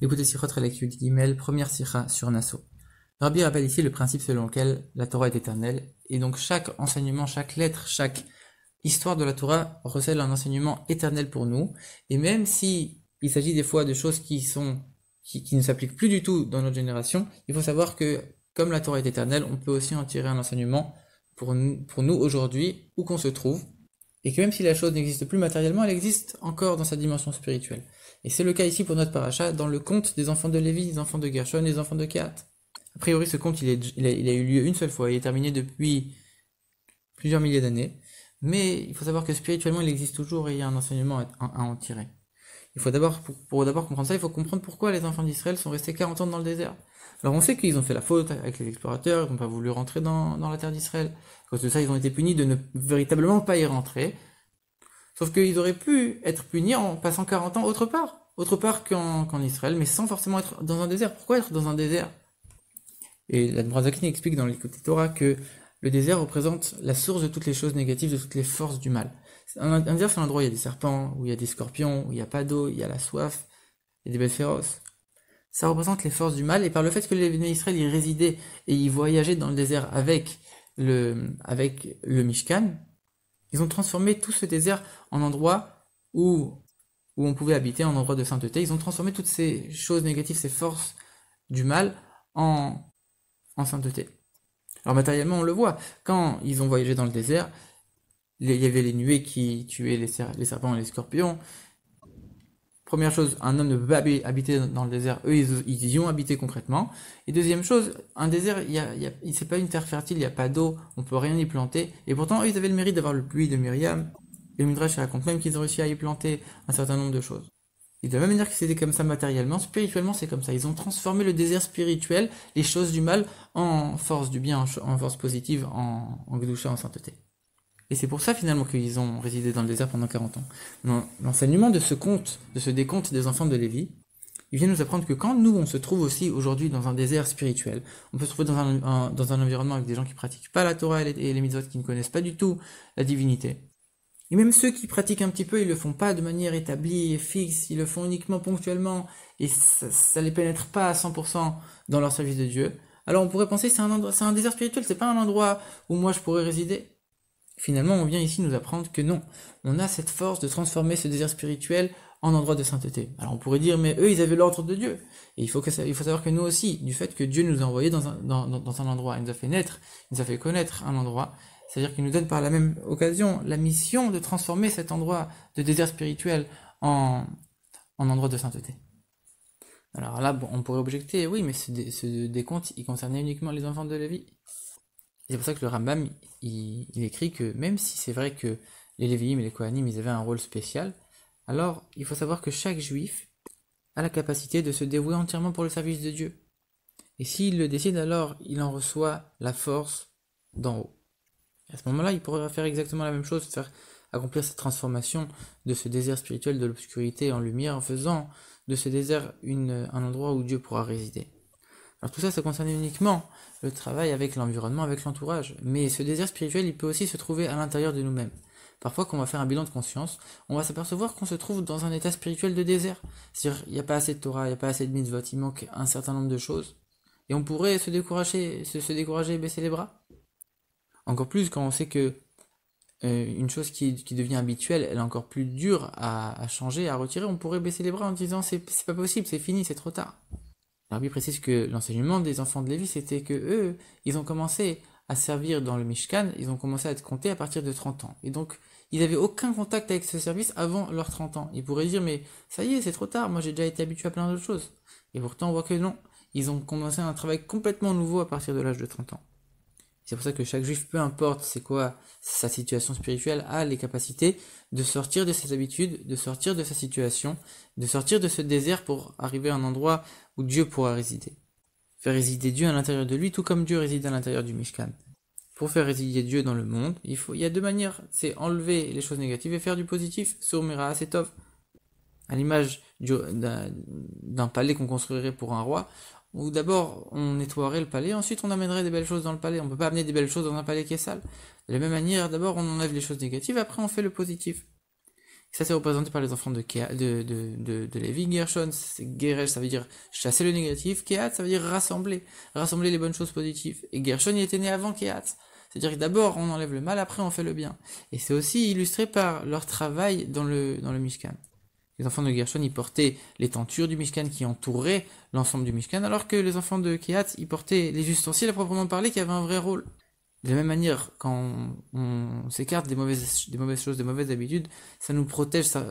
Écoutez Sichot Chelek Yud Gimel, première Sicha sur Nassau. Rabbi rappelle ici le principe selon lequel la Torah est éternelle, et donc chaque enseignement, chaque lettre, chaque histoire de la Torah recèle un enseignement éternel pour nous, et même si il s'agit des fois de choses qui ne s'appliquent plus du tout dans notre génération, il faut savoir que comme la Torah est éternelle, on peut aussi en tirer un enseignement pour nous aujourd'hui, où qu'on se trouve, et que même si la chose n'existe plus matériellement, elle existe encore dans sa dimension spirituelle. Et c'est le cas ici pour notre paracha, dans le conte des enfants de Lévi, des enfants de Gershon, des enfants de Kehat. A priori, ce conte, il a eu lieu une seule fois, il est terminé depuis plusieurs milliers d'années, mais il faut savoir que spirituellement, il existe toujours et il y a un enseignement à en tirer. Il faut d'abord, pour d'abord comprendre ça, il faut comprendre pourquoi les enfants d'Israël sont restés 40 ans dans le désert. Alors on sait qu'ils ont fait la faute avec les explorateurs, ils n'ont pas voulu rentrer dans la terre d'Israël. À cause de ça, ils ont été punis de ne véritablement pas y rentrer. Sauf qu'ils auraient pu être punis en passant 40 ans autre part qu'en Israël, mais sans forcément être dans un désert. Pourquoi être dans un désert? Et la Brazakni explique dans l'écoute Torah que le désert représente la source de toutes les choses négatives, de toutes les forces du mal. Un désert, c'est un endroit où il y a des serpents, où il y a des scorpions, où il n'y a pas d'eau, il y a la soif, il y a des bêtes féroces. Ça représente les forces du mal, et par le fait que les Béné Israël y résidaient et y voyageaient dans le désert avec le Mishkan, ils ont transformé tout ce désert en endroit où on pouvait habiter, en endroit de sainteté. Ils ont transformé toutes ces choses négatives, ces forces du mal en sainteté. Alors matériellement, on le voit. Quand ils ont voyagé dans le désert, il y avait les nuées qui tuaient les serpents et les scorpions. Première chose, un homme ne peut pas habiter dans le désert. Eux, ils y ont habité concrètement. Et deuxième chose, un désert, c'est pas une terre fertile, il n'y a pas d'eau, on peut rien y planter. Et pourtant, eux, ils avaient le mérite d'avoir le puits de Myriam. Et le Midrash raconte même qu'ils ont réussi à y planter un certain nombre de choses. Et de la même manière que c'était comme ça matériellement, spirituellement, c'est comme ça. Ils ont transformé le désert spirituel, les choses du mal, en force du bien, en force positive, en Gdusha, en sainteté. Et c'est pour ça finalement qu'ils ont résidé dans le désert pendant 40 ans. L'enseignement de ce conte, de ce décompte des enfants de Lévi, il vient nous apprendre que quand nous, on se trouve aussi aujourd'hui dans un désert spirituel, on peut se trouver dans un environnement avec des gens qui pratiquent pas la Torah et les mitzvot, qui ne connaissent pas du tout la divinité. Et même ceux qui pratiquent un petit peu, ils le font pas de manière établie et fixe, ils le font uniquement ponctuellement, et ça les pénètre pas à 100% dans leur service de Dieu. Alors on pourrait penser c'est un désert spirituel, c'est pas un endroit où moi je pourrais résider. Finalement, on vient ici nous apprendre que non, on a cette force de transformer ce désir spirituel en endroit de sainteté. Alors on pourrait dire, mais eux, ils avaient l'ordre de Dieu. Et il faut savoir que nous aussi, du fait que Dieu nous a envoyés dans un endroit, il nous a fait naître, il nous a fait connaître un endroit, c'est-à-dire qu'il nous donne par la même occasion la mission de transformer cet endroit de désert spirituel en endroit de sainteté. Alors là, bon, on pourrait objecter, oui, mais ce décompte, il concernait uniquement les enfants de Lévi. C'est pour ça que le Rambam, il écrit que même si c'est vrai que les Lévi'im et les Kohanim, ils avaient un rôle spécial, alors il faut savoir que chaque juif a la capacité de se dévouer entièrement pour le service de Dieu. Et s'il le décide, alors il en reçoit la force d'en haut. Et à ce moment-là, il pourrait faire exactement la même chose, accomplir cette transformation de ce désert spirituel de l'obscurité en lumière, en faisant de ce désert un endroit où Dieu pourra résider. Alors tout ça, ça concerne uniquement le travail avec l'environnement, avec l'entourage. Mais ce désert spirituel, il peut aussi se trouver à l'intérieur de nous-mêmes. Parfois, quand on va faire un bilan de conscience, on va s'apercevoir qu'on se trouve dans un état spirituel de désert. C'est-à-dire, il n'y a pas assez de Torah, il n'y a pas assez de mitzvot, il manque un certain nombre de choses. Et on pourrait se décourager et baisser les bras. Encore plus quand on sait que une chose qui devient habituelle, elle est encore plus dure à changer, à retirer, on pourrait baisser les bras en disant c'est pas possible, c'est fini, c'est trop tard. Rabbi précise que l'enseignement des enfants de Lévi, c'était que eux, ils ont commencé à servir dans le Mishkan, ils ont commencé à être comptés à partir de 30 ans. Et donc, ils n'avaient aucun contact avec ce service avant leurs 30 ans. Ils pourraient dire, mais ça y est, c'est trop tard, moi j'ai déjà été habitué à plein d'autres choses. Et pourtant, on voit que non, ils ont commencé un travail complètement nouveau à partir de l'âge de 30 ans. C'est pour ça que chaque juif, peu importe c'est quoi sa situation spirituelle, a les capacités de sortir de ses habitudes, de sortir de sa situation, de sortir de ce désert pour arriver à un endroit où Dieu pourra résider. Faire résider Dieu à l'intérieur de lui, tout comme Dieu réside à l'intérieur du Mishkan. Pour faire résider Dieu dans le monde, il y a deux manières, c'est enlever les choses négatives et faire du positif, sur Mira Setov. À l'image d'un palais qu'on construirait pour un roi, où d'abord on nettoierait le palais, ensuite on amènerait des belles choses dans le palais. On ne peut pas amener des belles choses dans un palais qui est sale. De la même manière, d'abord on enlève les choses négatives, après on fait le positif. Ça, c'est représenté par les enfants de Lévi. Gershon, c'est Geresh, ça veut dire chasser le négatif. Kehat, ça veut dire rassembler. Rassembler les bonnes choses positives. Et Gershon, il était né avant Kehat. C'est-à-dire que d'abord, on enlève le mal, après, on fait le bien. Et c'est aussi illustré par leur travail dans le Mishkan. Les enfants de Gershon, ils portaient les tentures du Mishkan qui entouraient l'ensemble du Mishkan, alors que les enfants de Kehat, ils portaient les ustensiles à proprement parler qui avaient un vrai rôle. De la même manière, quand on s'écarte des mauvaises choses, des mauvaises habitudes, ça nous protège, ça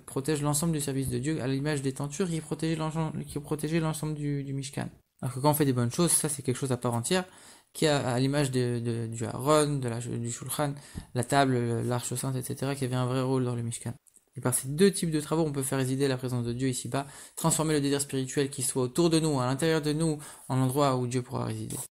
protège l'ensemble du service de Dieu, à l'image des tentures qui protégeaient l'ensemble du Mishkan. Alors que quand on fait des bonnes choses, ça c'est quelque chose à part entière, qui a à l'image du Aaron, du Shulchan, la table, l'arche sainte, etc., qui avait un vrai rôle dans le Mishkan. Et par ces deux types de travaux, on peut faire résider la présence de Dieu ici-bas, transformer le désir spirituel qui soit autour de nous, à l'intérieur de nous, en endroit où Dieu pourra résider.